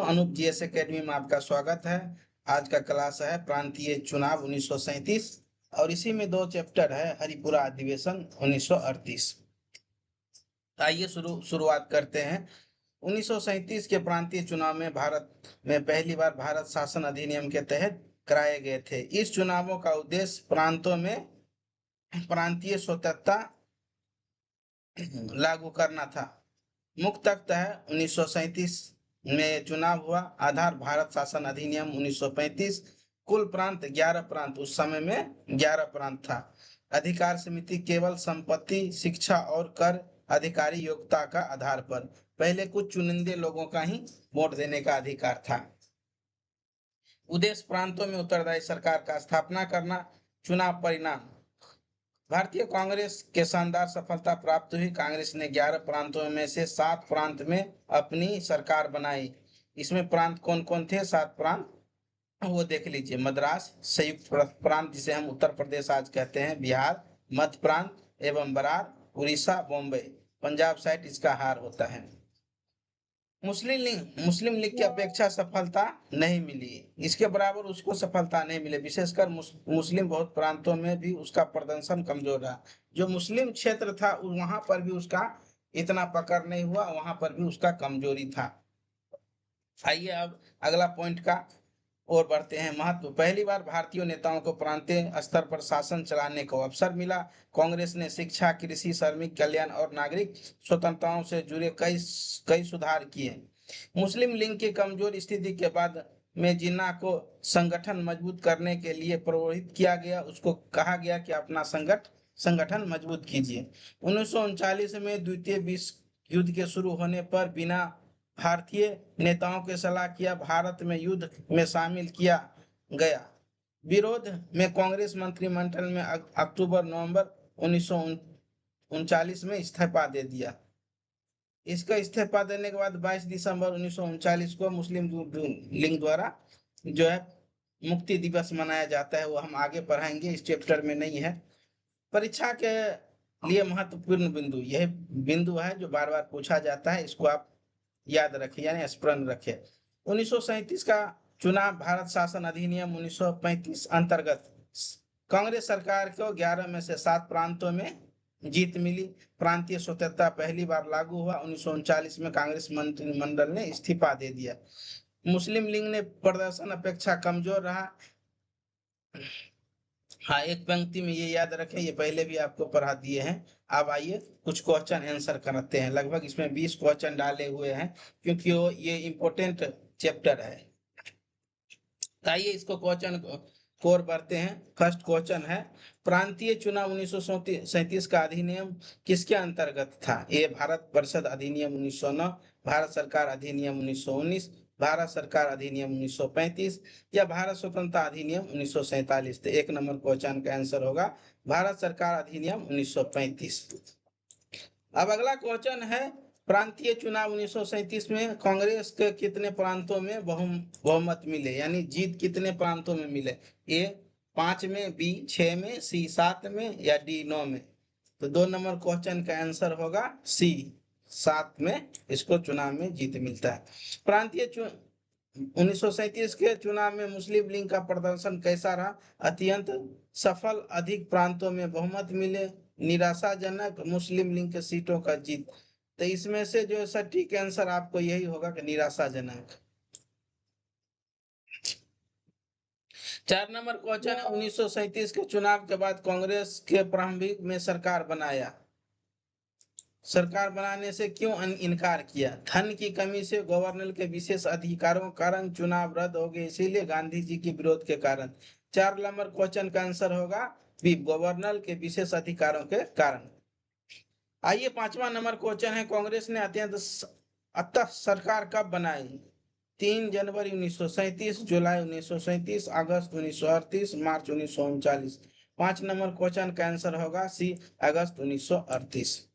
Anoop GS academy में आपका स्वागत है। आज का क्लास है प्रांतीय चुनाव 1937 और इसी में दो चैप्टर है हरिपुरा अधिवेशन 1938। आइए शुरुआत करते हैं। 1937 के प्रांतीय चुनाव में भारत में पहली बार भारत शासन अधिनियम के तहत कराए गए थे। इस चुनावों का उद्देश्य प्रांतों में प्रांतीय स्वतंत्रता लागू करना था। मुख्यतः 1937 में चुनाव हुआ। आधार भारत शासन अधिनियम 1935। कुल प्रांत 11 प्रांत, उस समय में 11 प्रांत था। अधिकार समिति केवल संपत्ति, शिक्षा और कर अधिकारी योग्यता का आधार पर। पहले कुछ चुनिंदे लोगों का ही वोट देने का अधिकार था। उद्देश्य प्रांतों में उत्तरदायी सरकार का स्थापना करना। चुनाव परिणाम, भारतीय कांग्रेस के शानदार सफलता प्राप्त हुई। कांग्रेस ने 11 प्रांतों में से 7 प्रांत में अपनी सरकार बनाई। इसमें प्रांत कौन कौन थे? 7 प्रांत, वो देख लीजिए। मद्रास, संयुक्त प्रांत जिसे हम उत्तर प्रदेश आज कहते हैं, बिहार, मध्य प्रांत एवं बरार, उड़ीसा, बॉम्बे, पंजाब साइड इसका हार होता है। मुस्लिम लीग की अपेक्षा सफलता नहीं मिली, इसके बराबर उसको सफलता नहीं मिली। विशेषकर मुस्लिम बहुत प्रांतों में भी उसका प्रदर्शन कमजोर रहा। जो मुस्लिम क्षेत्र था वहां पर भी उसका इतना पकड़ नहीं हुआ, वहां पर भी उसका कमजोरी था। आइए अब अगला पॉइंट का और बढ़ते हैं। महत्व, पहली बार भारतीय नेताओं को प्रांतीय स्तर पर शासन चलाने को अवसर मिला। कांग्रेस ने शिक्षा, कृषि, श्रमिक कल्याण और नागरिक स्वतंत्रताओं से जुड़े कई सुधार किए। मुस्लिम लीग की कमजोर स्थिति के बाद में जिन्ना को संगठन मजबूत करने के लिए प्रोत्साहित किया गया। उसको कहा गया कि अपना संगठन मजबूत कीजिए। 1939 में द्वितीय विश्व युद्ध के शुरू होने पर बिना भारतीय नेताओं के सलाह किया भारत में युद्ध में शामिल किया गया। विरोध में कांग्रेस मंत्रिमंडल में अक्टूबर-नवंबर 1939 में इस्तीफा दे दिया। इसका इस्तीफा देने के बाद 22 दिसंबर 1939 को मुस्लिम लीग द्वारा जो है मुक्ति दिवस मनाया जाता है। वो हम आगे पढ़ाएंगे, इस चैप्टर में नहीं है। परीक्षा के लिए महत्वपूर्ण बिंदु, यह बिंदु है जो बार बार पूछा जाता है, इसको आप याद रखें यानी स्मरण रखें। 1937 का चुनाव, भारत शासन अधिनियम 1935 अंतर्गत कांग्रेस सरकार को 11 में से 7 प्रांतों में जीत मिली। प्रांतीय स्वतंत्रता पहली बार लागू हुआ। 1939 में कांग्रेस मंत्रिमंडल ने इस्तीफा दे दिया। मुस्लिम लीग ने प्रदर्शन अपेक्षा कमजोर रहा। हाँ, एक पंक्ति में ये याद रखें, ये पहले भी आपको पढ़ा दिए हैं। अब आइए कुछ क्वेश्चन आंसर करते हैं। लगभग इसमें 20 क्वेश्चन डाले हुए हैं क्योंकि ये इम्पोर्टेंट चैप्टर है। आइए इसको क्वेश्चन को और बढ़ते हैं। फर्स्ट क्वेश्चन है, प्रांतीय चुनाव 1937 का अधिनियम किसके अंतर्गत था? ए भारत परिषद अधिनियम 1909, भारत सरकार अधिनियम 1919, भारत सरकार अधिनियम 1935 या भारत स्वतंत्रता अधिनियम 1947। तो 1 नंबर क्वेश्चन का आंसर होगा भारत सरकार अधिनियम 1935। अब अगला क्वेश्चन है, प्रांतीय चुनाव 1937 में कांग्रेस के कितने प्रांतों में बहुमत मिले, यानी जीत कितने प्रांतों में मिले? ए 5 में, बी 6 में, सी 7 में या डी 9 में? तो 2 नंबर क्वेश्चन का आंसर होगा सी, 7 में इसको चुनाव में जीत मिलता है। प्रांतीय 1937 के चुनाव में मुस्लिम लीग का प्रदर्शन कैसा रहा? अत्यंत सफल, अधिक प्रांतों में बहुमत मिले, निराशाजनक, मुस्लिम लीग के सीटों का जीत। तो इसमें से जो सटीक आंसर आपको यही होगा कि निराशाजनक। 4 नंबर क्वेश्चन है, 1937 के चुनाव के बाद कांग्रेस के प्रारंभिक में सरकार बनाने से क्यों इनकार किया? धन की कमी से, गवर्नर के विशेष अधिकारों के कारण, चुनाव रद्द हो गए इसीलिए, गांधी जी के विरोध के कारण। 4 नंबर क्वेश्चन का आंसर होगा बी, गवर्नर के विशेष अधिकारों के कारण। आइए 5वां नंबर क्वेश्चन है, कांग्रेस ने अतः सरकार कब बनाई? 3 जनवरी 1937, जुलाई 1937, अगस्त 1938, मार्च 1939। 5 नंबर क्वेश्चन का आंसर होगा सी, अगस्त 1938।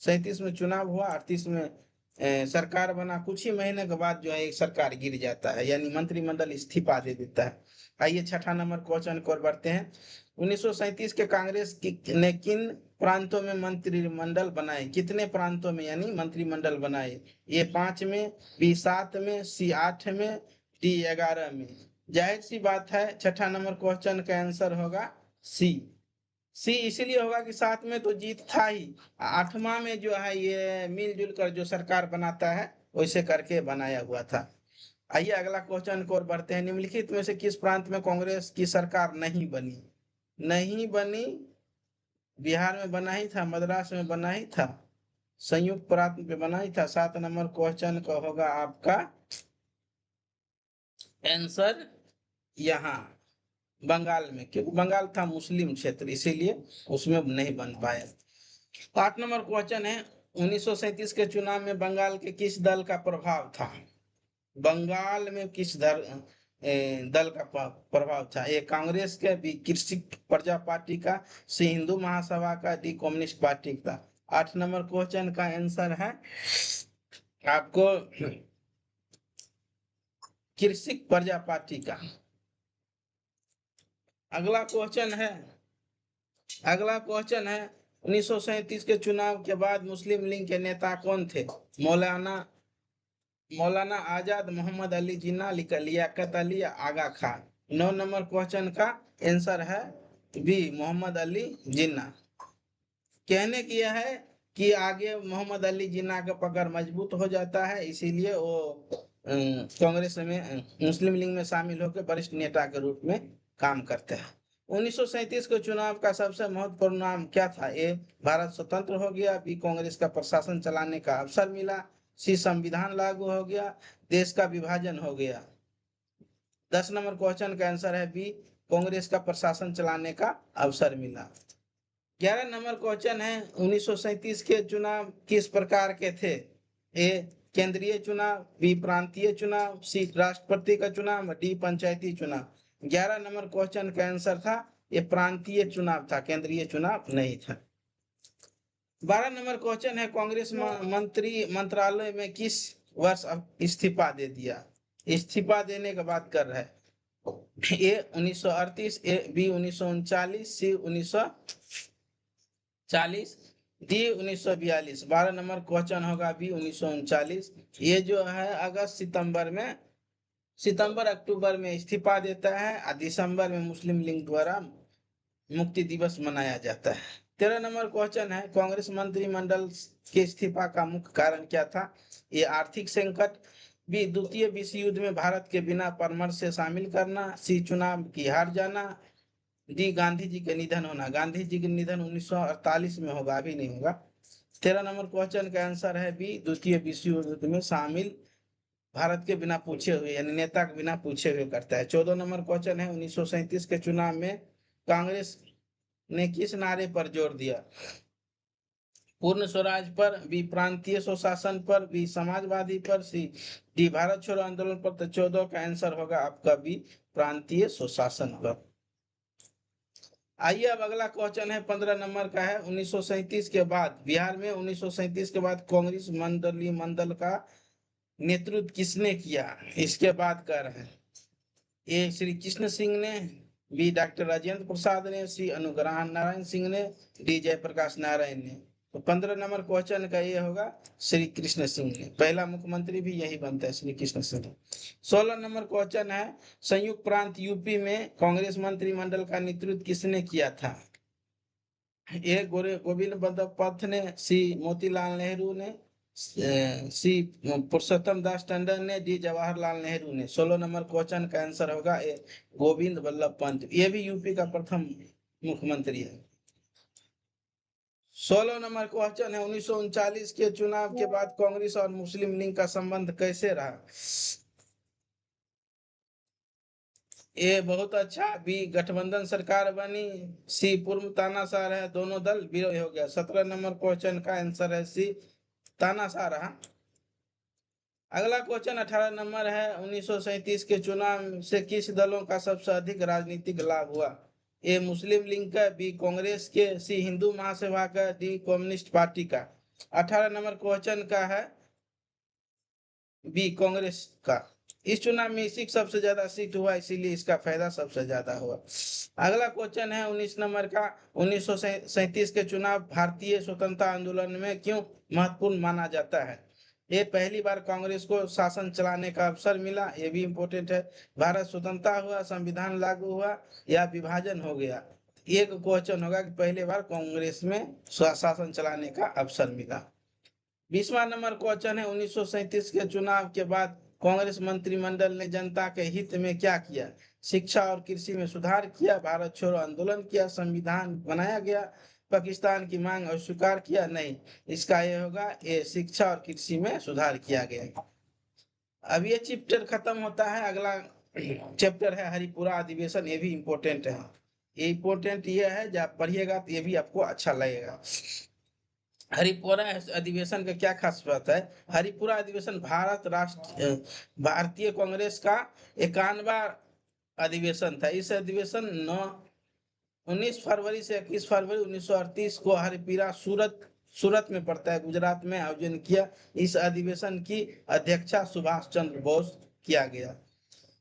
37 में चुनाव हुआ, 38 में सरकार बना, कुछ ही महीने के बाद जो है एक सरकार गिर जाता है, यानी मंत्रिमंडल इस्तीफा दे देता है। आइए छठा नंबर क्वेश्चन को और बढ़ते हैं। 1937 के कांग्रेस ने किन प्रांतों में मंत्रिमंडल बनाए? कितने प्रांतों में यानी मंत्रिमंडल बनाए? ए 5 में, बी 7 में, सी 8 में, डी 11 में। जाहिर सी बात है छठा नंबर क्वेश्चन का आंसर होगा सी। सी इसलिए होगा कि 7 में तो जीत था ही, 8वां में जो है ये मिलजुल कर जो सरकार बनाता है वैसे करके बनाया हुआ था। आइए अगला क्वेश्चन को और बढ़ते हैं। निम्नलिखित में से किस प्रांत में कांग्रेस की सरकार नहीं बनी? नहीं बनी, बिहार में बना ही था, मद्रास में बना ही था, संयुक्त प्रांत में बना ही था। 7 नंबर क्वेश्चन का होगा आपका आंसर यहाँ बंगाल में, क्योंकि बंगाल था मुस्लिम क्षेत्र, इसीलिए उसमें नहीं बन पाया। 8 नंबर क्वेश्चन है, 1937 के चुनाव में बंगाल के किस दल का प्रभाव था? बंगाल में किस दल का प्रभाव था? ए कांग्रेस का, बी कृषि प्रजा पार्टी का, सी हिंदू महासभा का, डी कम्युनिस्ट पार्टी का। 8 नंबर क्वेश्चन का आंसर है आपको कृषि प्रजा पार्टी का। अगला क्वेश्चन है 1937 के चुनाव के बाद मुस्लिम लीग के नेता कौन थे? मौलाना आजाद, मोहम्मद अली जिन्ना, लियाकत अली या आगा खान। 9 नंबर क्वेश्चन का आंसर है बी मोहम्मद अली जिन्ना। कहने की यह है कि आगे मोहम्मद अली जिन्ना का पकड़ मजबूत हो जाता है, इसीलिए वो कांग्रेस में मुस्लिम लीग में शामिल होकर वरिष्ठ नेता के रूप में काम करते हैं। 1937 के चुनाव का सबसे महत्वपूर्ण नाम क्या था? ए भारत स्वतंत्र हो गया, बी कांग्रेस का प्रशासन चलाने का अवसर मिला, सी संविधान लागू हो गया, देश का विभाजन हो गया। 10 नंबर क्वेश्चन का आंसर है बी कांग्रेस का प्रशासन चलाने का अवसर मिला। 11 नंबर क्वेश्चन है 1937 के चुनाव किस प्रकार के थे? ए केंद्रीय चुनाव, बी प्रांतीय चुनाव, सी राष्ट्रपति का चुनाव, डी पंचायती चुनाव। 11 नंबर क्वेश्चन का आंसर था ये प्रांतीय चुनाव था, केंद्रीय चुनाव नहीं था। 12 नंबर क्वेश्चन है कांग्रेस मंत्री मंत्रालय में किस वर्ष इस्तीफा दे दिया? इस्तीफा देने की बात कर रहे हैं। A 1938, A B 1939, C 1940, D 1942। 12 number question होगा बी 1939। ये जो है अगस्त सितंबर अक्टूबर में इस्तीफा देता है और दिसंबर में मुस्लिम लीग द्वारा मुक्ति दिवस मनाया जाता है। 13 नंबर क्वेश्चन है कांग्रेस मंत्रिमंडल के इस्तीफा का मुख्य कारण क्या था? ये आर्थिक संकट, बी द्वितीय विश्व युद्ध में भारत के बिना परामर्श से शामिल करना, सी चुनाव की हार जाना, डी गांधी जी के निधन होना। गांधी जी के निधन 1948 में होगा, अभी नहीं होगा। 13 नंबर क्वेश्चन का आंसर है बी द्वितीय विश्व युद्ध में शामिल भारत के बिना पूछे हुए, यानी नेता के बिना पूछे हुए करता है। 14 नंबर क्वेश्चन है 1937 के चुनाव में कांग्रेस ने किस नारे पर जोर दिया? पूर्ण स्वराज पर, बी प्रांतीय स्वशासन पर, बी समाजवादी पर, सी डी भारत छोड़ो आंदोलन पर। तो 14 का आंसर होगा आपका बी प्रांतीय स्वशासन पर। आइए अब अगला क्वेश्चन है 15 नंबर का है। 1937 के बाद बिहार में 1937 के बाद कांग्रेस मंडल का नेतृत्व किसने किया? इसके बाद कर रहे हैं। ए श्री कृष्ण सिंह ने, बी डॉक्टर राजेंद्र प्रसाद ने, सी अनुग्रह नारायण सिंह ने, डी जयप्रकाश नारायण ने। तो 15 नंबर क्वेश्चन का ये होगा श्री कृष्ण सिंह ने, पहला मुख्यमंत्री भी यही बनता है श्री कृष्ण सिंह। 16 नंबर क्वेश्चन है संयुक्त प्रांत यूपी में कांग्रेस मंत्रिमंडल का नेतृत्व किसने किया था? ए गोविंद बल्लभ पंत ने, सी मोतीलाल नेहरू ने, सी पुरुषोत्तम दास टंडन ने, डी जवाहरलाल नेहरू ने। 16 नंबर क्वेश्चन का आंसर होगा ए गोविंद बल्लभ पंत। ये भी यूपी का प्रथम मुख्यमंत्री है। 16 नंबर क्वेश्चन है 1939 के चुनाव के बाद कांग्रेस और मुस्लिम लीग का संबंध कैसे रहा? ए बहुत अच्छा, बी गठबंधन सरकार बनी, सी पूर्व तानाशाह है दोनों दल विरोध हो गया। 17 नंबर क्वेश्चन का आंसर है सी तानाशाह रहा। अगला क्वेश्चन 18 नंबर है 1937 के चुनाव से किस दलों का सबसे अधिक राजनीतिक लाभ हुआ? ए मुस्लिम लीग का, बी कांग्रेस के, सी हिंदू महासभा का, डी कम्युनिस्ट पार्टी का। 18 नंबर क्वेश्चन का है बी कांग्रेस का। इस चुनाव में इसी को सबसे ज्यादा सीट हुआ, इसीलिए इसका फायदा सबसे ज्यादा हुआ। अगला क्वेश्चन है 19 नंबर का, 1937 के चुनाव भारतीय स्वतंत्रता आंदोलन में क्यों महत्वपूर्ण माना जाता है? ये पहली बार कांग्रेस को शासन चलाने का अवसर मिला, ये भी इम्पोर्टेंट है। भारत स्वतंत्रता हुआ, संविधान लागू हुआ, या विभाजन हो गया? एक क्वेश्चन होगा कि पहली बार कांग्रेस में शासन चलाने का अवसर मिला। 20वां नंबर क्वेश्चन है 1937 के चुनाव के बाद कांग्रेस मंत्रिमंडल ने जनता के हित में क्या किया? शिक्षा और कृषि में सुधार किया, भारत छोड़ो आंदोलन किया, संविधान बनाया गया, पाकिस्तान की मांग अस्वीकार किया? नहीं, इसका ये होगा, ये शिक्षा और कृषि में सुधार किया गया। अब ये चैप्टर खत्म होता है, अगला चैप्टर है हरिपुरा अधिवेशन, ये भी इम्पोर्टेंट है। ये इम्पोर्टेंट ये है, जब पढ़िएगा तो ये भी आपको अच्छा लगेगा। हरिपुरा अधिवेशन का क्या खास बात है? हरिपुरा अधिवेशन भारतीय कांग्रेस का 91वां अधिवेशन था। इस अधिवेशन 19 फरवरी से 21 फरवरी 1938 को हरिपुरा सूरत में पड़ता है, गुजरात में आयोजन किया। इस अधिवेशन की अध्यक्षता सुभाष चंद्र बोस किया गया।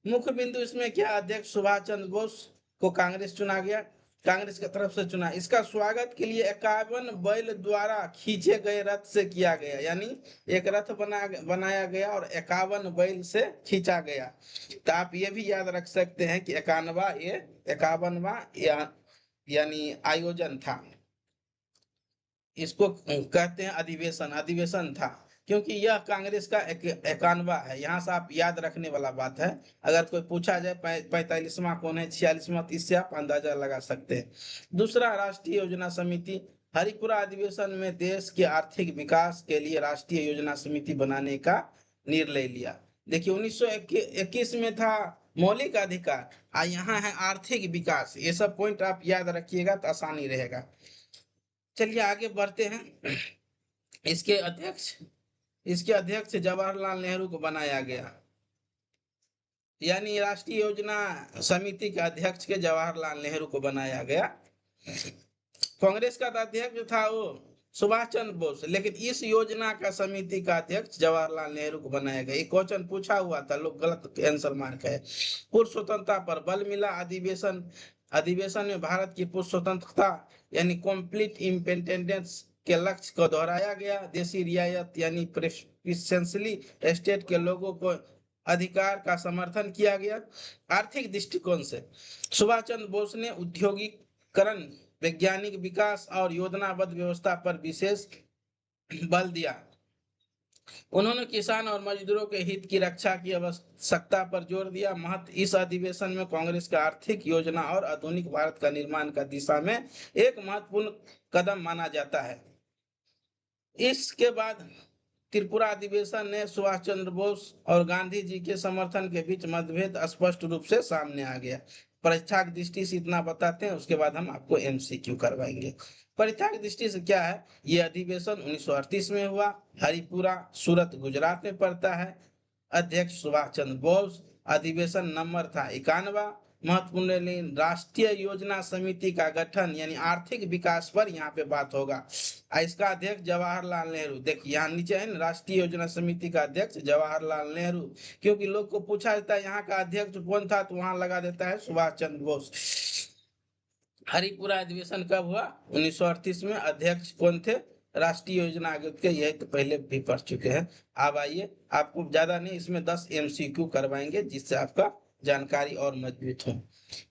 मुख्य बिंदु इसमें क्या? अध्यक्ष सुभाष चंद्र बोस को कांग्रेस चुना गया, कांग्रेस की तरफ से चुना। इसका स्वागत के लिए 51 बैल द्वारा खींचे गए रथ से किया गया, यानी एक रथ बनाया गया और 51 बैल से खींचा गया। तो आप ये भी याद रख सकते हैं कि 51वां यानी आयोजन था। इसको कहते हैं अधिवेशन था, क्योंकि यह कांग्रेस का 91वां है। यहाँ से आप याद रखने वाला बात है। अगर कोई पूछा जाए 45वां कौन है, 46वां, तो इससे आप अंदाजा लगा सकते हैं। दूसरा, राष्ट्रीय योजना समिति। हरिपुरा अधिवेशन में देश के आर्थिक विकास के लिए राष्ट्रीय योजना समिति बनाने का निर्णय लिया। देखिए 1921 में था मौलिक अधिकार, यहाँ है आर्थिक विकास। ये सब पॉइंट आप याद रखिएगा तो आसानी रहेगा। चलिए आगे बढ़ते हैं। इसके अध्यक्ष जवाहरलाल नेहरू को बनाया गया, यानी राष्ट्रीय योजना समिति के अध्यक्ष के जवाहरलाल नेहरू को बनाया गया। कांग्रेस का अध्यक्ष था वो सुभाष चंद्र बोस, लेकिन इस योजना का समिति का अध्यक्ष जवाहरलाल नेहरू को बनाया गया। एक क्वेश्चन पूछा हुआ था, लोग गलत आंसर मार्क है। पूर्व स्वतंत्रता पर बल मिला। अधिवेशन में भारत की पूर्व स्वतंत्रता यानी कंप्लीट इंडिपेंडेंस के लक्ष्य को दोहराया गया। देशी रियायत यानी प्रेसिडेंशियली स्टेट के लोगों को अधिकार का समर्थन किया गया। आर्थिक दृष्टिकोण से सुभाष चंद्र बोस ने औद्योगिकरण, वैज्ञानिक विकास और योजनाबद्ध व्यवस्था पर विशेष बल दिया। उन्होंने किसान और मजदूरों के हित की रक्षा की आवश्यकता पर जोर दिया। महत्व, इस अधिवेशन में कांग्रेस का आर्थिक योजना और आधुनिक भारत का निर्माण का दिशा में एक महत्वपूर्ण कदम माना जाता है। इसके बाद त्रिपुरा अधिवेशन ने सुभाष चंद्र बोस और गांधी जी के समर्थन के बीच मतभेद स्पष्ट रूप से सामने आ गया। परीक्षा की दृष्टि से इतना बताते हैं, उसके बाद हम आपको एमसीक्यू करवाएंगे। परीक्षा की दृष्टि से क्या है, ये अधिवेशन 1938 में हुआ, हरिपुरा सूरत गुजरात में पड़ता है। अध्यक्ष सुभाष चंद्र बोस, अधिवेशन नंबर था 91। महत्वपूर्ण, राष्ट्रीय योजना समिति का गठन यानी आर्थिक विकास पर यहाँ पे बात होगा। इसका अध्यक्ष जवाहरलाल नेहरू। देखिए यहाँ नीचे है ना, राष्ट्रीय योजना समिति का अध्यक्ष जवाहरलाल नेहरू, क्योंकि लोग को पूछा जाता है यहाँ का अध्यक्ष कौन था, तो वहां लगा देता है सुभाष चंद्र बोस। हरिपुरा अधिवेशन कब हुआ? 1938 में। अध्यक्ष कौन थे? राष्ट्रीय योजना आयोग के, यह तो पहले भी पढ़ चुके हैं। अब आइए, आपको ज्यादा नहीं, इसमें 10 एमसीक्यू करवाएंगे, जिससे आपका जानकारी और मजबूत हो।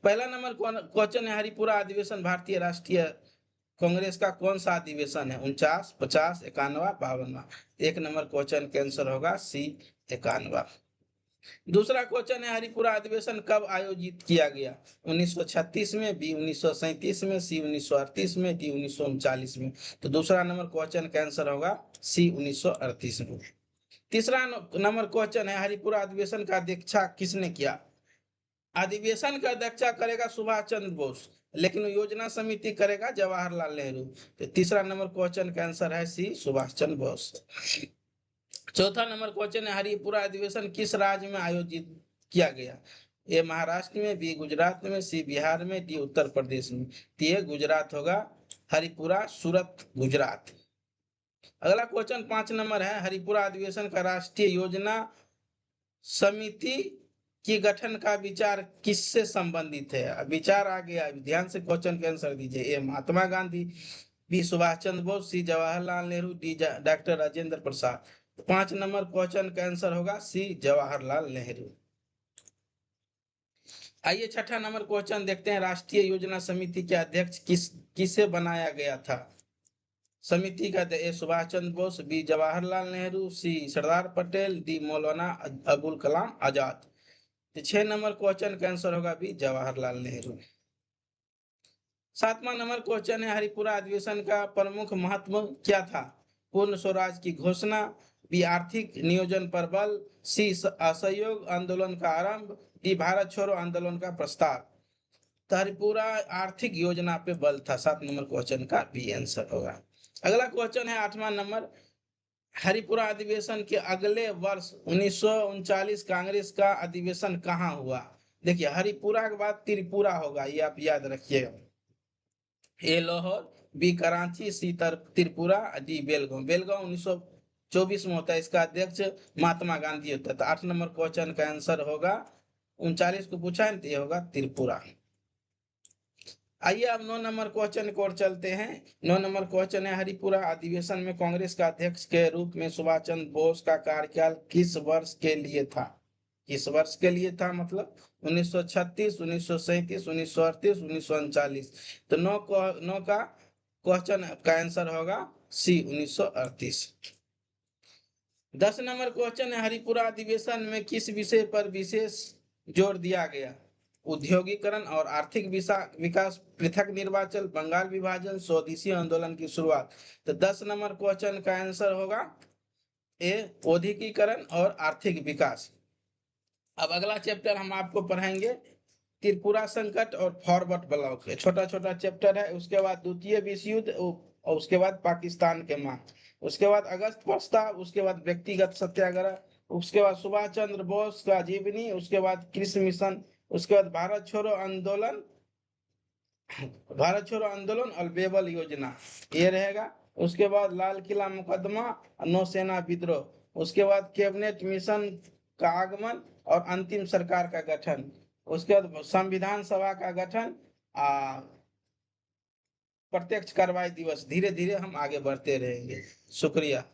पहला नंबर क्वेश्चन है, हरिपुरा अधिवेशन भारतीय राष्ट्रीय कांग्रेस का कौन सा अधिवेशन है? 49, 50, 51, 52? एक नंबर क्वेश्चन का आंसर होगा सी, 51। दूसरा क्वेश्चन है, हरिपुरा अधिवेशन कब आयोजित किया गया? 1936 में, बी 1937 में, सी 1938 में, डी 1939 में? तो दूसरा नंबर क्वेश्चन का आंसर होगा सी, 1938 में। तीसरा नंबर क्वेश्चन है, हरिपुरा अधिवेशन का अध्यक्षता किसने किया? अधिवेशन का अध्यक्षता करेगा सुभाष चंद्र बोस, लेकिन योजना समिति करेगा जवाहरलाल नेहरू। तो तीसरा नंबर क्वेश्चन का आंसर है सी, सुभाष चंद्र बोस। चौथा नंबर क्वेश्चन है, हरिपुरा अधिवेशन किस राज्य में आयोजित किया गया? ए महाराष्ट्र में, बी गुजरात में, सी बिहार में, डी उत्तर प्रदेश में? तो ये गुजरात होगा, हरिपुरा सूरत गुजरात। अगला क्वेश्चन 5 नंबर है, हरिपुरा अधिवेशन का राष्ट्रीय योजना समिति की गठन का विचार किससे संबंधित है? विचार आ गया, ध्यान से क्वेश्चन के आंसर दीजिए। ए महात्मा गांधी, बी सुभाष चंद्र बोस, सी Jawaharlal Nehru, D doctor Rajendra Prasad. 5 number question का आंसर होगा सी जवाहरलाल नेहरू। आइए 6ठा नंबर क्वेश्चन देखते हैं, राष्ट्रीय योजना समिति के अध्यक्ष किसे बनाया गया था? समिति का A Subhash Chandra Bose, B Jawaharlal Nehru, C Sardar Patel, D Maulana Abul Kalam Azad. 6 number question का आंसर होगा बी जवाहरलाल नेहरू। 7वां नंबर क्वेश्चन है, हरिपुरा अधिवेशन का प्रमुख महत्व क्या था? पूर्ण स्वराज की घोषणा, बी आर्थिक नियोजन पर बल, सी असहयोग आंदोलन का आरंभ, डी भारत छोड़ो आंदोलन का प्रस्ताव। तो हरिपुरा आर्थिक योजना पे बल था। 7 नंबर क्वेश्चन का बी आंसर होगा। अगला क्वेश्चन है 8वां नंबर, हरिपुरा अधिवेशन के अगले वर्ष 1939 कांग्रेस का अधिवेशन कहाँ हुआ? देखिए, हरिपुरा के बाद त्रिपुरा होगा, ये आप याद रखिएगा। ए लाहौर, बी कराची, सी त्रिपुरा, डी बेलगांव। बेलगांव 1924 में होता है, इसका अध्यक्ष महात्मा गांधी होता है। तो 8 नंबर क्वेश्चन का आंसर होगा, 39 को पूछा है तो ये होगा त्रिपुरा। आइए अब 9 नंबर क्वेश्चन की ओर चलते हैं। 9 नंबर क्वेश्चन है, हरिपुरा अधिवेशन में कांग्रेस का अध्यक्ष के रूप में सुभाष चंद्र बोस का कार्यकाल किस वर्ष के लिए था? किस वर्ष के लिए था मतलब 1936, 1937, 1938, 1939। तो 9 का क्वेश्चन का आंसर होगा सी 1938। 10 नंबर क्वेश्चन है, हरिपुरा अधिवेशन में किस विषय पर विशेष जोर दिया गया? उद्योगीकरण और आर्थिक विकास, पृथक निर्वाचन, बंगाल विभाजन, स्वदेशी आंदोलन की शुरुआत। तो 10 नंबर क्वेश्चन का आंसर होगा ए औद्योगिकरण और आर्थिक विकास। अब अगला चैप्टर हम आपको पढ़ाएंगे त्रिपुरा संकट और फॉरवर्ड ब्लॉक। छोटा छोटा चैप्टर है। उसके बाद द्वितीय विश्व युद्ध और उसके बाद पाकिस्तान के मांग, उसके बाद अगस्त प्रस्ताव, उसके बाद व्यक्तिगत सत्याग्रह, उसके बाद सुभाष चंद्र बोस का जीवनी, उसके बाद कृषि मिशन, उसके बाद भारत छोड़ो आंदोलन और बेबल योजना ये रहेगा। उसके बाद लाल किला मुकदमा, नौसेना विद्रोह, उसके बाद कैबिनेट मिशन का आगमन और अंतिम सरकार का गठन, उसके बाद संविधान सभा का गठन, प्रत्यक्ष कार्रवाई दिवस। धीरे धीरे हम आगे बढ़ते रहेंगे। शुक्रिया।